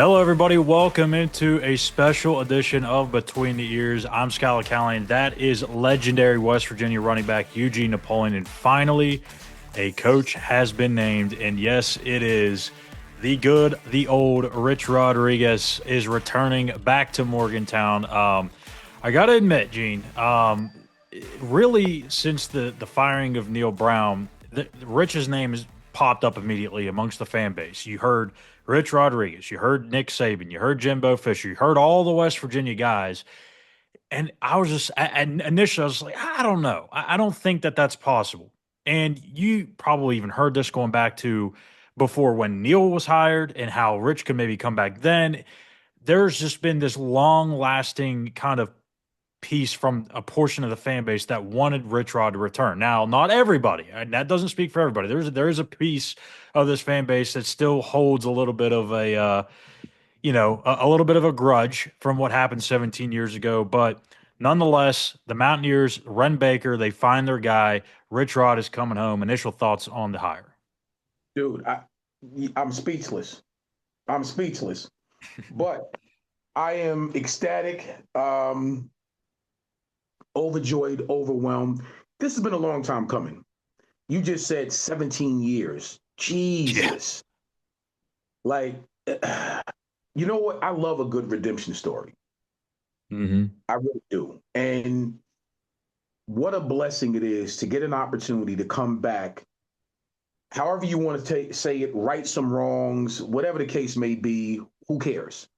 Hello, everybody. Welcome into a special edition of Between the Ears. I'm Schuyler Callihan. That is legendary West Virginia running back Eugene Napoleon. And finally, a coach has been named. And yes, it is the good, the old Rich Rodriguez is returning back to Morgantown. I got to admit, Gene, really, since the firing of Neil Brown, Rich's name has popped up immediately amongst the fan base. You heard Rich Rodriguez, you heard Nick Saban, you heard Jimbo Fisher, you heard all the West Virginia guys, and I was just initially I was like, I don't know, I don't think that that's possible. And you probably even heard this going back to before when Neil was hired and how Rich could maybe come back then. There's just been this long lasting kind of piece from a portion of the fan base that wanted Rich Rod to return. Now, not everybody, and that doesn't speak for everybody. There is a piece of this fan base that still holds a little bit of a little bit of a grudge from what happened 17 years ago. But nonetheless, the Mountaineers, Wren Baker, they find their guy. Rich Rod is coming home. Initial thoughts on the hire? Dude, I'm speechless. I'm speechless. But I am ecstatic, overjoyed, overwhelmed. This has been a long time coming. You just said 17 years. Yeah. Jesus. Like, you know what? I love a good redemption story. Mm-hmm. I really do. And what a blessing it is to get an opportunity to come back, however you want to say it, right some wrongs, whatever the case may be, who cares?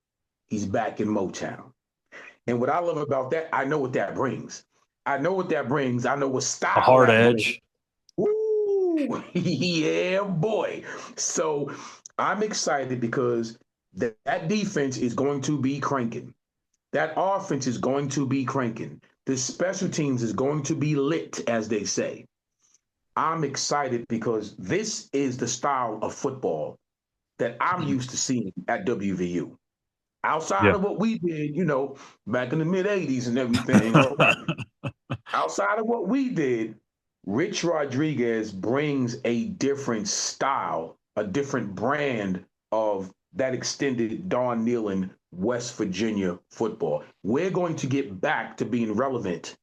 He's back in Motown. And what I love about that, I know what that brings. I know what that brings. I know what A style hard that brings. edge. Woo! Yeah, boy. So I'm excited because that defense is going to be cranking. That offense is going to be cranking. The special teams is going to be lit, as they say. I'm excited because this is the style of football that I'm used to seeing at WVU. Outside Yeah. of what we did, back in the mid 80s and everything, all right. Outside of what we did, Rich Rodriguez brings a different style, a different brand of that extended Don Nehlen West Virginia football. We're going to get back to being relevant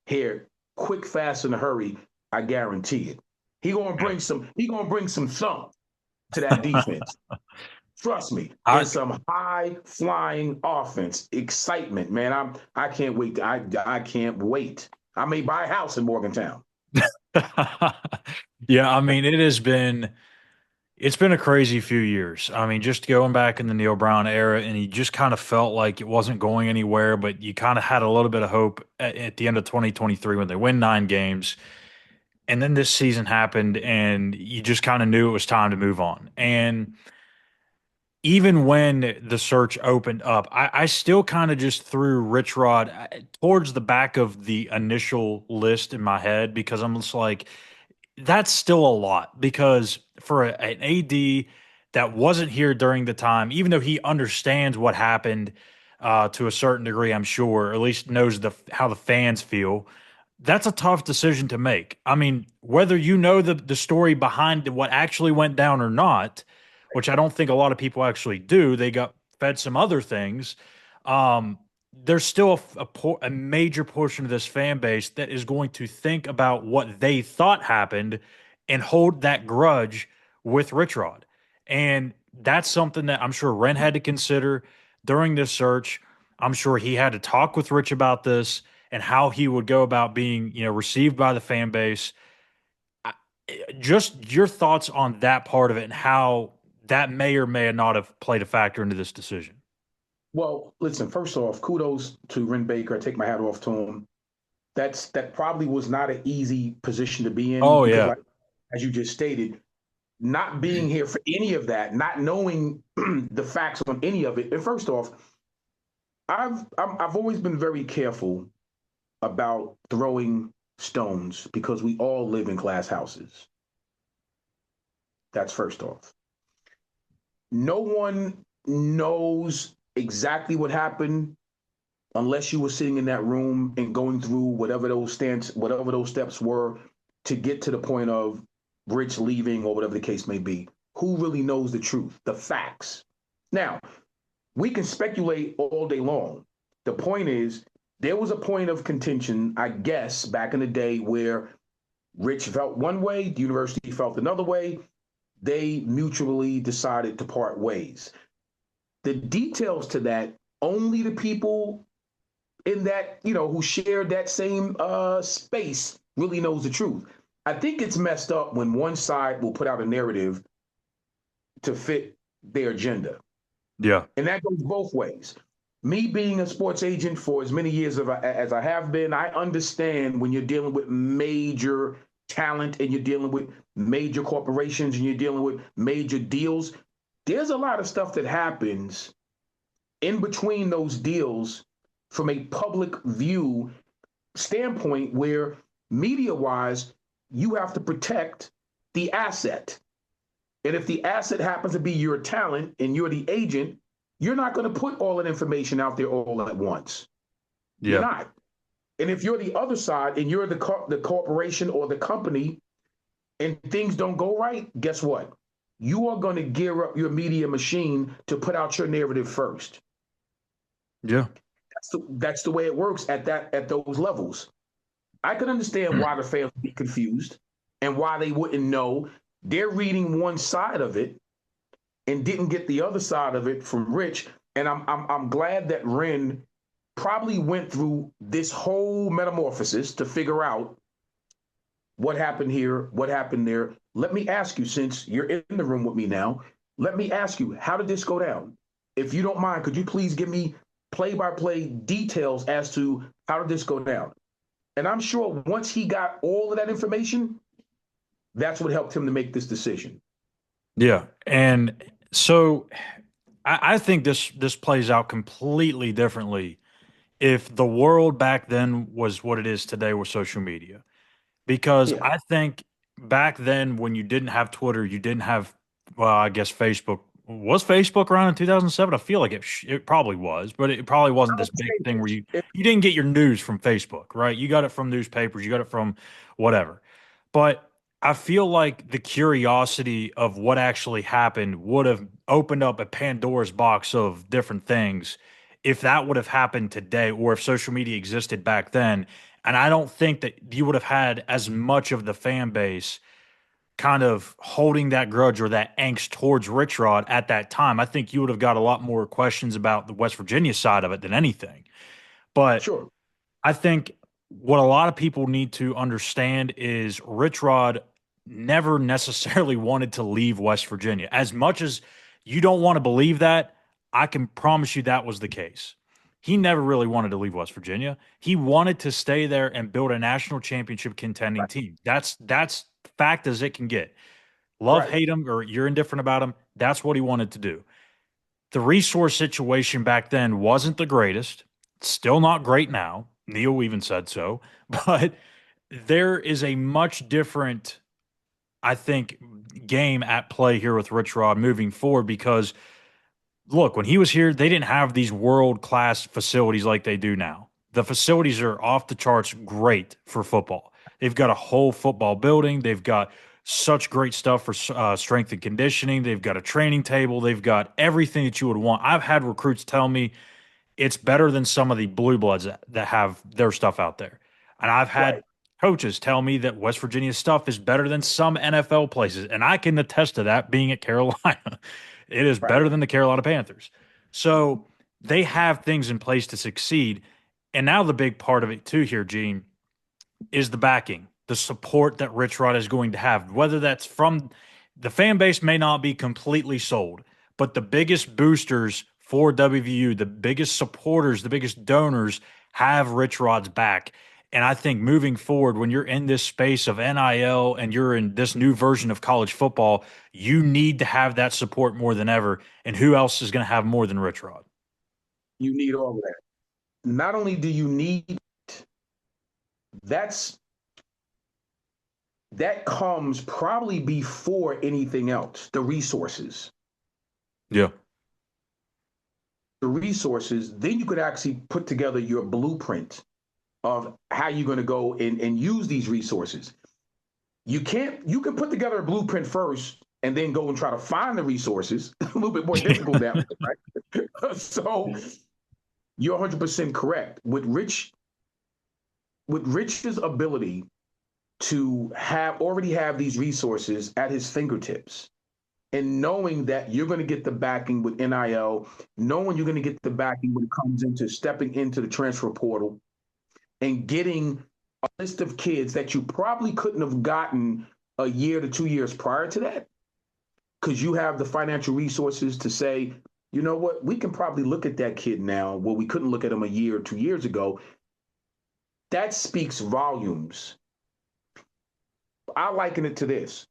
here, quick, fast, in a hurry. I guarantee it. He gonna bring some thump to that defense. Trust me, I, it's some high flying offense. Excitement, man. I can't wait. I can't wait. I may buy a house in Morgantown. yeah, I mean, it's been a crazy few years. I mean, just going back in the Neil Brown era, and you just kind of felt like it wasn't going anywhere, but you kind of had a little bit of hope at the end of 2023 when they win 9 games. And then this season happened, and you just kind of knew it was time to move on. And even when the search opened up, I still kind of just threw Rich Rod towards the back of the initial list in my head because I'm just like, that's still a lot because for an AD that wasn't here during the time, even though he understands what happened to a certain degree, I'm sure, or at least knows how the fans feel. That's a tough decision to make. I mean, whether you know the story behind what actually went down or not, which I don't think a lot of people actually do, they got fed some other things. Um, there's still a major portion of this fan base that is going to think about what they thought happened and hold that grudge with Rich Rod. And that's something that I'm sure Ren had to consider during this search. I'm sure he had to talk with Rich about this and how he would go about being, received by the fan base. I- Just your thoughts on that part of it and how that may or may not have played a factor into this decision. Well, listen. First off, kudos to Wren Baker. I take my hat off to him. That probably was not an easy position to be in Oh because, yeah. like as you just stated, not being here for any of that, not knowing the facts on any of it. And first off, I've always been very careful about throwing stones because we all live in glass houses. That's first off. No one knows exactly what happened unless you were sitting in that room and going through whatever those steps were to get to the point of Rich leaving or whatever the case may be. Who really knows the truth, the facts? Now, we can speculate all day long. The point is, there was a point of contention, I guess, back in the day where Rich felt one way, the university felt another way. They mutually decided to part ways. The details to that, only the people in that, who shared that same space really knows the truth. I think it's messed up when one side will put out a narrative to fit their agenda. Yeah. And that goes both ways. Me being a sports agent for as many years as I have been, I understand when you're dealing with major talent and you're dealing with major corporations and you're dealing with major deals. There's a lot of stuff that happens in between those deals from a public view standpoint where media wise, you have to protect the asset. And if the asset happens to be your talent and you're the agent, you're not going to put all that information out there all at once. You're Yeah. not. And if you're the other side and you're the corporation or the company and things don't go right, guess what? You are going to gear up your media machine to put out your narrative first. Yeah. That's the way it works at those levels. I can understand why the fans would be confused and why they wouldn't know. They're reading one side of it and didn't get the other side of it from Rich. And I'm glad that Wren probably went through this whole metamorphosis to figure out what happened here, what happened there. Let me ask you, since you're in the room with me now, let me ask you, how did this go down? If you don't mind, could you please give me play-by-play details as to how did this go down? And I'm sure once he got all of that information, that's what helped him to make this decision. Yeah. And so I think this plays out completely differently if the world back then was what it is today with social media. Because Yeah, I think back then when you didn't have Twitter, you didn't have, well, I guess Facebook. Was Facebook around in 2007? I feel like it probably was, but it probably I wasn't this would big say thing where this. you didn't get your news from Facebook, right? You got it from newspapers, you got it from whatever. But I feel like the curiosity of what actually happened would have opened up a Pandora's box of different things if that would have happened today or if social media existed back then. And I don't think that you would have had as much of the fan base kind of holding that grudge or that angst towards Rich Rod at that time. I think you would have got a lot more questions about the West Virginia side of it than anything. But Sure. I think what a lot of people need to understand is Rich Rod never necessarily wanted to leave West Virginia. As much as you don't want to believe that, I can promise you that was the case. He never really wanted to leave West Virginia. He wanted to stay there and build a national championship contending Right. team. That's fact as it can get. Love, Right. hate him, or you're indifferent about him. That's what he wanted to do. The resource situation back then wasn't the greatest. Still not great now. Neil even said so. But there is a much different, I think, game at play here with Rich Rod moving forward because look, when he was here, they didn't have these world class facilities like they do now. The facilities are off the charts great for football. They've got a whole football building. They've got such great stuff for strength and conditioning. They've got a training table. They've got everything that you would want. I've had recruits tell me it's better than some of the blue bloods that have their stuff out there. And I've had Right. coaches tell me that West Virginia stuff is better than some NFL places. And I can attest to that being at Carolina. It is Right. better than the Carolina Panthers. So they have things in place to succeed. And now the big part of it too here, Gene, is the backing, the support that Rich Rod is going to have. Whether that's from the fan base may not be completely sold, but the biggest boosters for WVU, the biggest supporters, the biggest donors have Rich Rod's back. And I think moving forward, when you're in this space of NIL and you're in this new version of college football, you need to have that support more than ever. And who else is going to have more than Rich Rod? You need all of that. Not only do you need that's that comes probably before anything else, the resources. Yeah. The resources, then you could actually put together your blueprint of how you're going to go and use these resources. You can put together a blueprint first and then go and try to find the resources. A little bit more difficult that way, right? So you're 100% correct. With Rich's ability to have already have these resources at his fingertips, and knowing that you're going to get the backing with NIL, knowing you're going to get the backing when it comes into stepping into the transfer portal and getting a list of kids that you probably couldn't have gotten a year to 2 years prior to that, because you have the financial resources to say, you know what, we can probably look at that kid now where we couldn't look at him a year or 2 years ago. That speaks volumes. I liken it to this.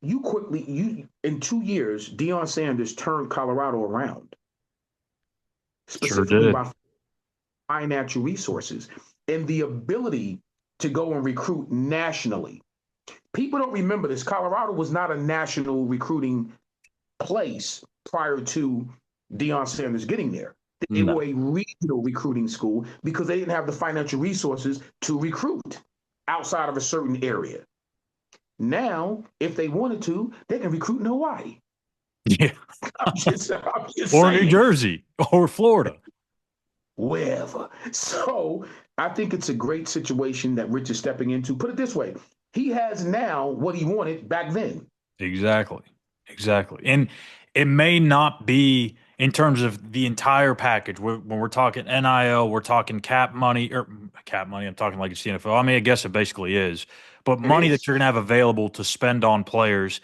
You in 2 years, Deion Sanders turned Colorado around, Sure specifically did. by financial resources and the ability to go and recruit nationally. People don't remember this. Colorado was not a national recruiting place prior to Deion Sanders getting there. They No. were a regional recruiting school because they didn't have the financial resources to recruit outside of a certain area. Now, if they wanted to, they can recruit in Hawaii. Yeah. I'm just Or New saying, Jersey or Florida. wherever. So I think it's a great situation that Rich is stepping into. Put it this way, he has now what he wanted back then. Exactly. Exactly. And it may not be in terms of the entire package. When we're talking NIL, we're talking cap money or cap money. I'm talking like it's the NFL. I mean, I guess it basically is, but It money that is. you're going to have available to spend on players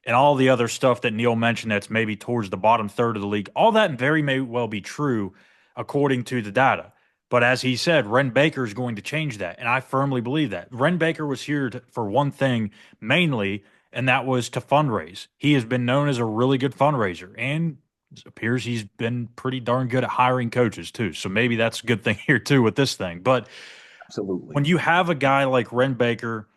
and all the other stuff that Neil mentioned that's maybe towards the bottom third of the league, all that very may well be true according to the data. But as he said, Wren Baker is going to change that. And I firmly believe that. Wren Baker was here for one thing mainly, and that was to fundraise. He has been known as a really good fundraiser, and it appears he's been pretty darn good at hiring coaches too. So maybe that's a good thing here too with this thing. But when Absolutely. you have a guy like Wren Baker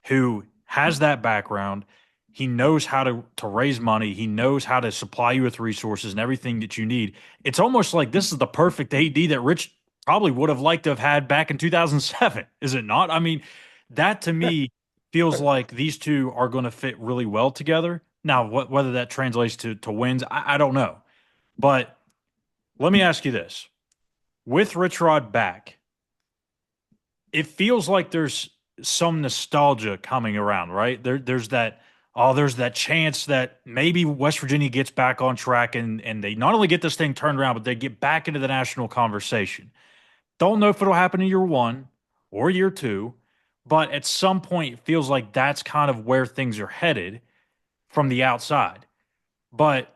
who has that background. He knows how to raise money. He knows how to supply you with resources and everything that you need. It's almost like this is the perfect AD that Rich probably would have liked to have had back in 2007, is it not? I mean, that to me feels like these two are going to fit really well together. Now, whether that translates to wins, I don't know. But let me ask you this. With Rich Rod back, it feels like there's some nostalgia coming around, right? There's that chance that maybe West Virginia gets back on track and they not only get this thing turned around, but they get back into the national conversation. Don't know if it'll happen in year one or year two, but at some point it feels like that's kind of where things are headed from the outside. But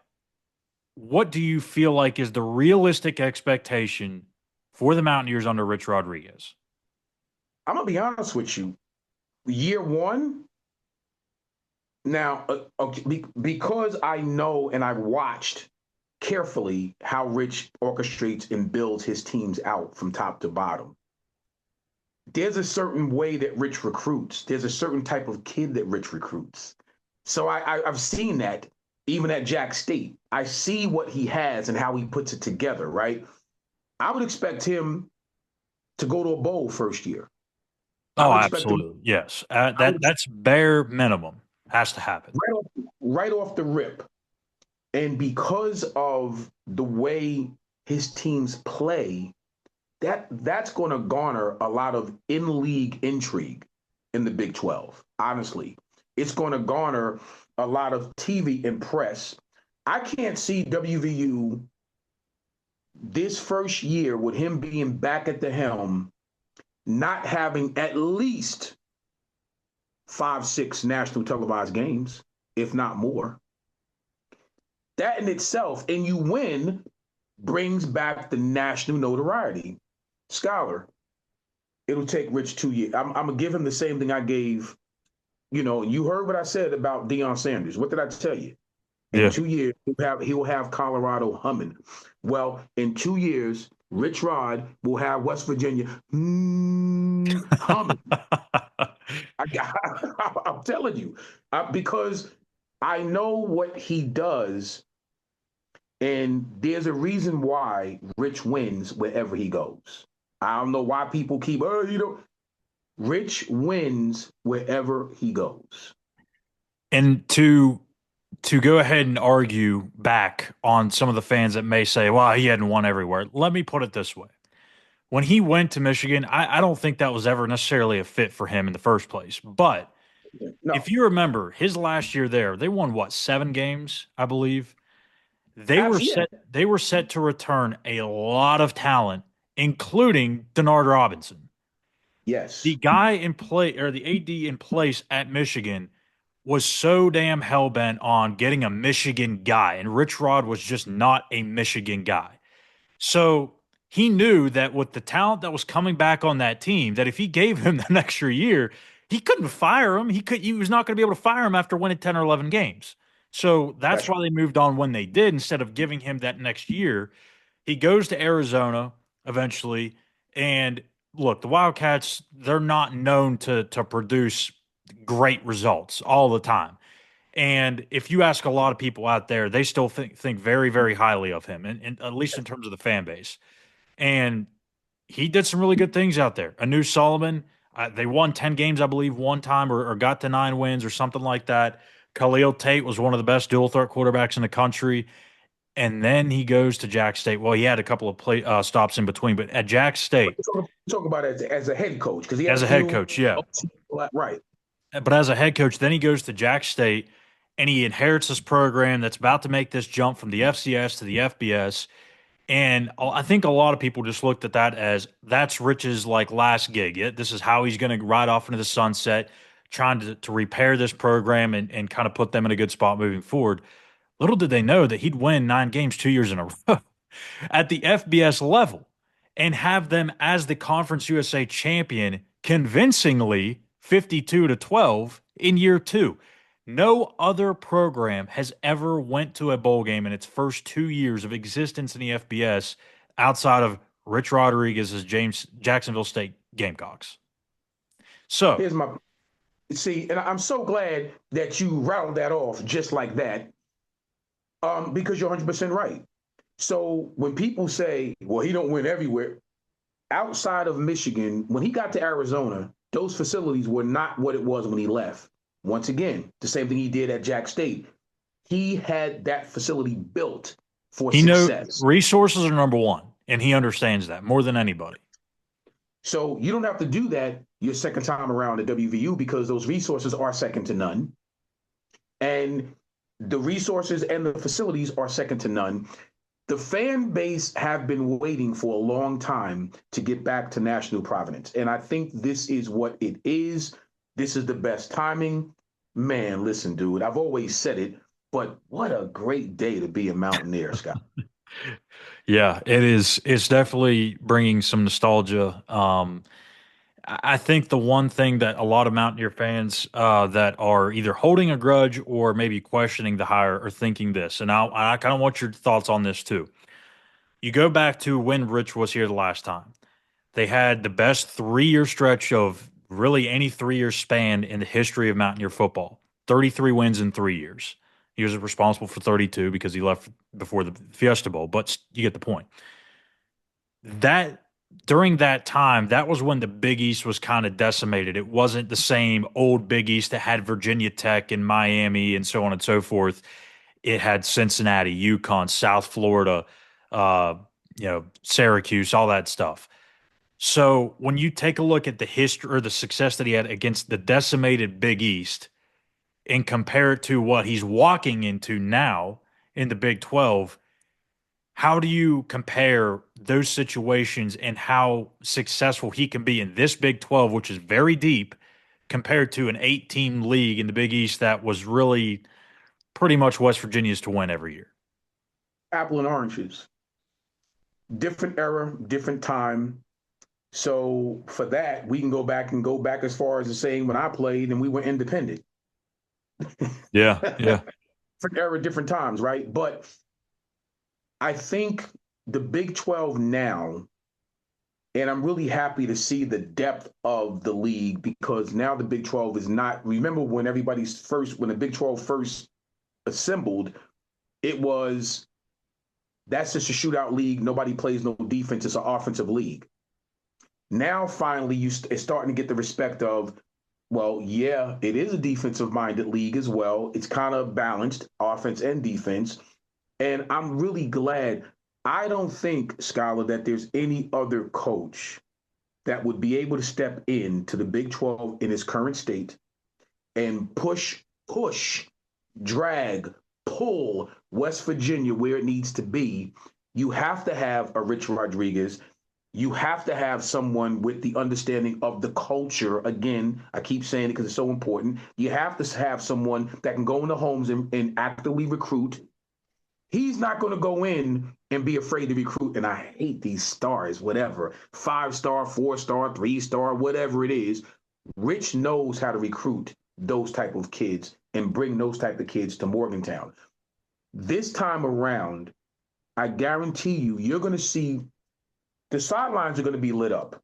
what do you feel like is the realistic expectation for the Mountaineers under Rich Rodriguez? I'm gonna be honest with you. Year one, now, okay, because I know and I've watched carefully how Rich orchestrates and builds his teams out from top to bottom. There's a certain way that Rich recruits. There's a certain type of kid that Rich recruits. So I've seen that even at Jack State. I see what he has and how he puts it together, right? I would expect him to go to a bowl first year. I Oh, would expect him. absolutely. Yes. I would That's bare minimum. Has to happen. right off the rip. And because of the way his teams play, that's going to garner a lot of in-league intrigue in the Big 12. Honestly, it's going to garner a lot of TV and press. I can't see WVU this first year with him being back at the helm, not having at least 5, 6 national televised games, if not more. That in itself, and you win, brings back the national notoriety. Schuyler, it'll take Rich 2 years. I'm gonna give him the same thing I gave. You heard what I said about Deion Sanders. What did I tell you? In Yeah. 2 years, he'll have Colorado humming. Well, in 2 years, Rich Rod will have West Virginia humming. I'm telling you, because I know what he does, and there's a reason why Rich wins wherever he goes. I don't know why people keep, Rich wins wherever he goes. And to to go ahead and argue back on some of the fans that may say, well, he hadn't won everywhere. Let me put it this way. When he went to Michigan, I don't think that was ever necessarily a fit for him in the first place. But if No, you remember his last year there, they won what, 7 games, I believe. They were absolutely, set they were set to return a lot of talent, including Denard Robinson. The yes, guy in play or the AD in place at Michigan was so damn hell bent on getting a Michigan guy, and Rich Rod was just not a Michigan guy. So he knew that with the talent that was coming back on that team, that if he gave him an extra year, he couldn't fire him. He was not going to be able to fire him after winning 10 or 11 games. So that's that's why they moved on when they did instead of giving him that next year. He goes to Arizona eventually, and look, the Wildcats, they're not known to produce great results all the time. And if you ask a lot of people out there, they still think very, very highly of him, and at least in terms of the fan base. And he did some really good things out there. Anu Solomon, they won 10 games, I believe, one time or got to 9 wins or something like that. Khalil Tate was one of the best dual threat quarterbacks in the country. And then he goes to Jack State. Well, he had a couple of stops in between, but at Jack State, talk about as a head coach because he had as a a head few coach, yeah. right. But as a head coach, then he goes to Jack State and he inherits this program that's about to make this jump from the FCS to the FBS. And I think a lot of people just looked at that as that's Rich's like last gig. This is how he's going to ride off into the sunset, trying to repair this program and kind of put them in a good spot moving forward. Little did they know that he'd win 9 games 2 years in a row at the FBS level and have them as the Conference USA champion convincingly 52-12 in year two. No other program has ever went to a bowl game in its first 2 years of existence in the FBS outside of Rich Rodriguez's Jacksonville State Gamecocks. So, Here's my see, and I'm so glad that you rattled that off just like that, because you're 100% right. So when people say, "Well, he don't win everywhere," outside of Michigan, when he got to Arizona, those facilities were not what it was when he left. Once again, the same thing he did at Jack State. He had that facility built for success. resources are number one, and he understands that more than anybody. So you don't have to do that your second time around at WVU because those resources are second to none. And the resources and the facilities are second to none. The fan base have been waiting for a long time to get back to national provenance. And I think this is what it is. This is the best timing. Man, listen, dude, I've always said it, but what a great day to be a Mountaineer, Scott. Yeah, it is. It's definitely bringing some nostalgia. I think the one thing that a lot of Mountaineer fans that are either holding a grudge or maybe questioning the hire are thinking this, and I kind of want your thoughts on this too. You go back to when Rich was here the last time. They had the best 3 year stretch of really any 3 year span in the history of Mountaineer football. 33 wins in 3 years. He was responsible for 32 because he left before the Fiesta Bowl, but you get the point. That during that time, that was when the Big East was kind of decimated. It wasn't the same old Big East that had Virginia Tech and Miami and so on and so forth. It had Cincinnati, UConn, South Florida, uh, Syracuse, all that stuff. So when you take a look at the history or the success that he had against the decimated Big East and compare it to what he's walking into now in the Big 12, how do you compare those situations and how successful he can be in this Big 12, which is very deep, compared to an 8 team league in the Big East that was really pretty much West Virginia's to win every year? Apple and oranges, different era, different time. So for that, we can go back as far as the saying when I played and we were independent. Yeah, yeah. Different era, different times, right? But I think the Big 12 now, and I'm really happy to see the depth of the league because now the Big 12 is not. Remember when when the Big 12 first assembled, it was that's just a shootout league. Nobody plays no defense. It's an offensive league. Now, finally, it's starting to get the respect of Well, yeah, it is a defensive minded league as well. It's kind of balanced offense and defense. And I'm really glad. I don't think, Schuyler, that there's any other coach that would be able to step in to the Big 12 in its current state and push, drag, pull West Virginia where it needs to be. You have to have a Rich Rodriguez. You have to have someone with the understanding of the culture. Again, I keep saying it because it's so important. You have to have someone that can go into homes and actively recruit. He's not going to go in and be afraid to recruit. And I hate these stars, whatever, 5 star, 4 star, 3 star, whatever it is. Rich knows how to recruit those type of kids and bring those type of kids to Morgantown. This time around, I guarantee you, you're going to see the sidelines are going to be lit up.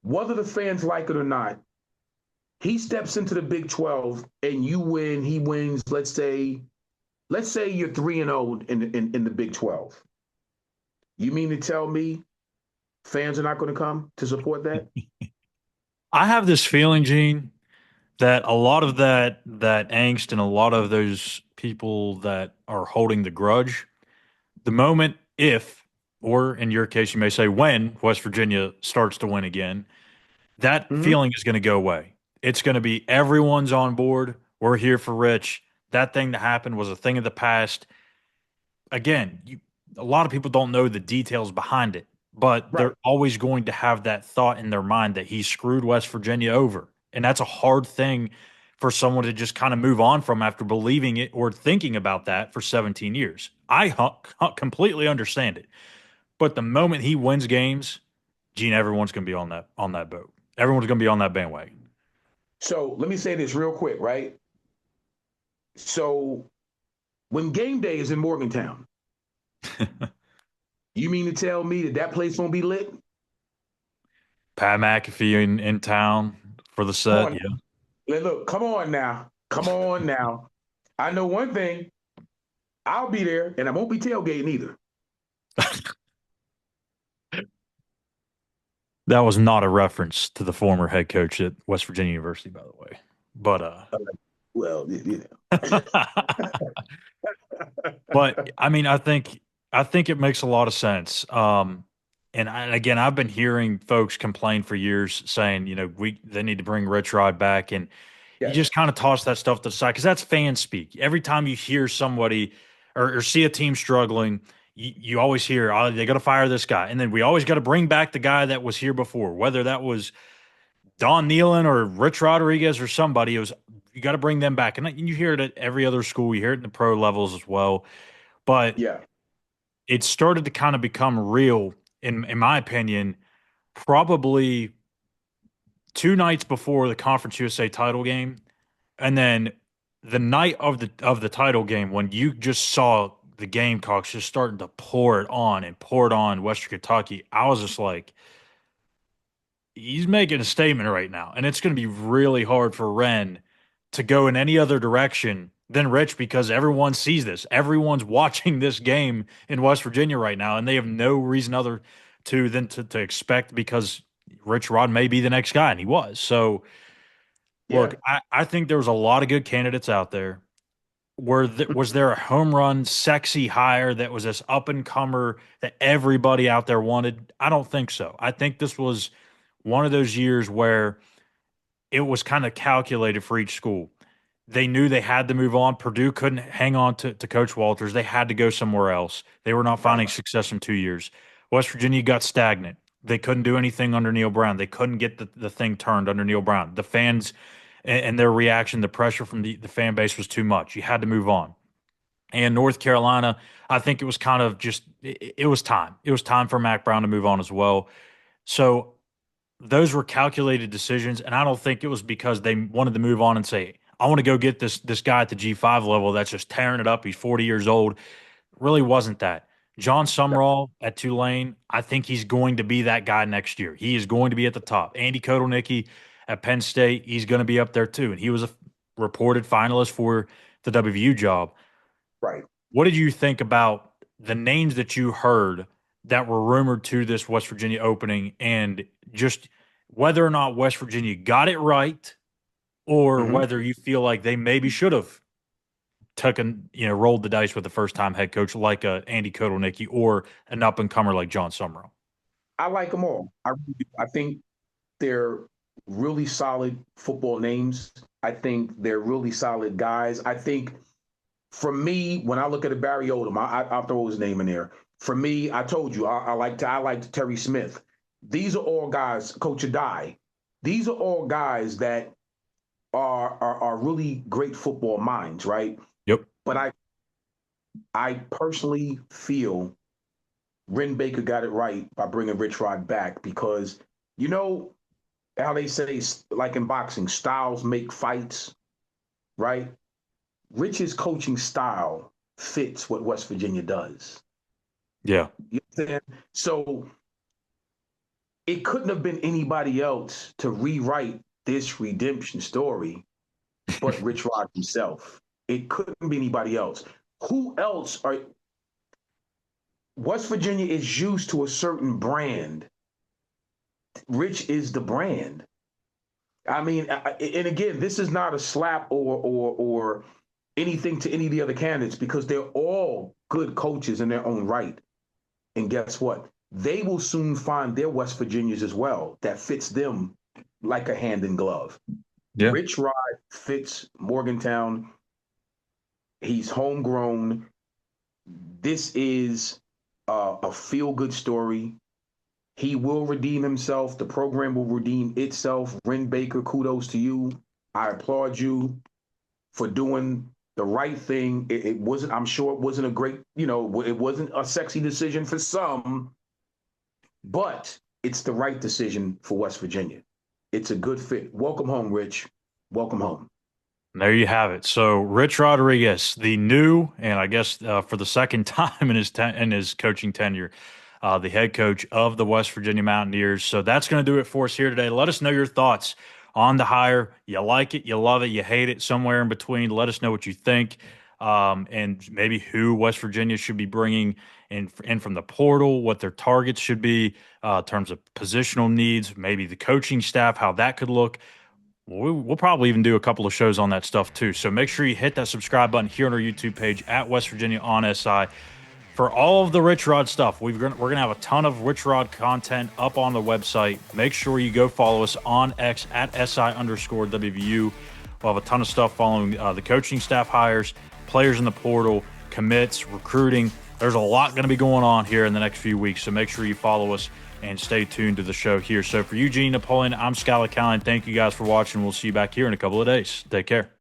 Whether the fans like it or not, he steps into the Big 12 and you win, he wins, let's say you're 3-0 in the Big 12. You mean to tell me fans are not going to come to support that? I have this feeling, Gene, that a lot of that angst and a lot of those people that are holding the grudge, the moment if, or in your case, you may say when West Virginia starts to win again, that Mm-hmm. feeling is going to go away. It's going to be everyone's on board. We're here for Rich. That thing that happened was a thing of the past. Again, a lot of people don't know the details behind it, but Right. they're always going to have that thought in their mind that he screwed West Virginia over. And that's a hard thing for someone to just kind of move on from after believing it or thinking about that for 17 years. Completely understand it. But the moment he wins games, Gene, everyone's going to be on that boat. Everyone's going to be on that bandwagon. So let me say this real quick, right? So when game day is in Morgantown, you mean to tell me that that place won't be lit? Pat McAfee in town for the Come set. on. Look, come on now. Come on now. I know one thing. I'll be there and I won't be tailgating either. That was not a reference to the former head coach at West Virginia University, by the way. But Well, but I mean, I think it makes a lot of sense. And again, I've been hearing folks complain for years, saying, they need to bring Rich Rod back, and you yes. just kind of toss that stuff to the side because that's fan speak. Every time you hear somebody or see a team struggling, you always hear, oh, they got to fire this guy, and then we always got to bring back the guy that was here before, whether that was Don Nealon or Rich Rodriguez or somebody. It was you got to bring them back, and you hear it at every other school. You hear it in the pro levels as well, but Yeah. it started to kind of become real, in my opinion, probably 2 nights before the Conference USA title game, and then the night of the title game when you just saw the Gamecocks just starting to pour it on and pour it on Western Kentucky. I was just like, he's making a statement right now, and it's going to be really hard for Wren to go in any other direction than Rich because everyone sees this. Everyone's watching this game in West Virginia right now, and they have no reason other to than to expect because Rich Rod may be the next guy, and he was. So, look, Yeah. I think there was a lot of good candidates out there. Was there a home run, sexy hire that was this up and comer that everybody out there wanted? I don't think so. I think this was one of those years where it was kind of calculated for each school. They knew they had to move on. Purdue couldn't hang on to Coach Walters. They had to go somewhere else. They were not Right. finding success in 2 years. West Virginia got stagnant. They couldn't do anything under Neil Brown. They couldn't get the thing turned under Neil Brown. The fans and their reaction, the pressure from the fan base was too much. You had to move on. And North Carolina, I think it was kind of just, it was time. It was time for Mac Brown to move on as well. So those were calculated decisions, and I don't think it was because they wanted to move on and say, "I want to go get this guy at the G5 level that's just tearing it up. He's 40 years old." Really wasn't that. John Sumrall at Tulane, I think he's going to be that guy next year. He is going to be at the top. Andy Kotelnicki at Penn State, he's going to be up there too, and he was a reported finalist for the WVU job. Right. What did you think about the names that you heard that were rumored to this West Virginia opening and just whether or not West Virginia got it right, or Mm-hmm. whether you feel like they maybe should have rolled the dice with the first time head coach like Andy Kotelnicki or an up and comer like John Summerall. I like them all. I really do. I think they're really solid football names. I think they're really solid guys. I think for me, when I look at a Barry Odom, I'll throw his name in there. For me, I told you I like Terry Smith. These are all guys, Coach Adai. These are all guys that are really great football minds, right? Yep. But I personally feel Wren Baker got it right by bringing Rich Rod back because you know how they say, like in boxing, styles make fights, right? Rich's coaching style fits what West Virginia does. Yeah. You understand? So it couldn't have been anybody else to rewrite this redemption story but Rich Rod himself. It couldn't be anybody else. Who else are West Virginia is used to a certain brand. Rich is the brand. I mean, and again, this is not a slap or anything to any of the other candidates because they're all good coaches in their own right. And guess what? They will soon find their West Virginians as well that fits them like a hand in glove. Yeah. Rich Rod fits Morgantown. He's homegrown. This is a feel-good story. He will redeem himself. The program will redeem itself. Wren Baker, kudos to you. I applaud you for doing the right thing. It wasn't, I'm sure it wasn't a great, it wasn't a sexy decision for some, but it's the right decision for West Virginia. It's a good fit. Welcome home, Rich. Welcome home. There you have it. So Rich Rodriguez, the new, and I guess for the second time in his coaching tenure, the head coach of the West Virginia Mountaineers. So that's going to do it for us here today. Let us know your thoughts on the hire. You like it, you love it, you hate it, somewhere in between. Let us know what you think, and maybe who West Virginia should be bringing in from the portal, what their targets should be in terms of positional needs, maybe the coaching staff, how that could look. We'll probably even do a couple of shows on that stuff too. So make sure you hit that subscribe button here on our YouTube page at West Virginia on SI for all of the Rich Rod stuff. We're gonna have a ton of Rich Rod content up on the website. Make sure you go follow us on X at SI_WVU. We'll have a ton of stuff following the coaching staff hires, players in the portal, commits, recruiting. There's a lot going to be going on here in the next few weeks. So make sure you follow us and stay tuned to the show here. So for Eugene, Napoleon, I'm Schuyler Callihan. Thank you guys for watching. We'll see you back here in a couple of days. Take care.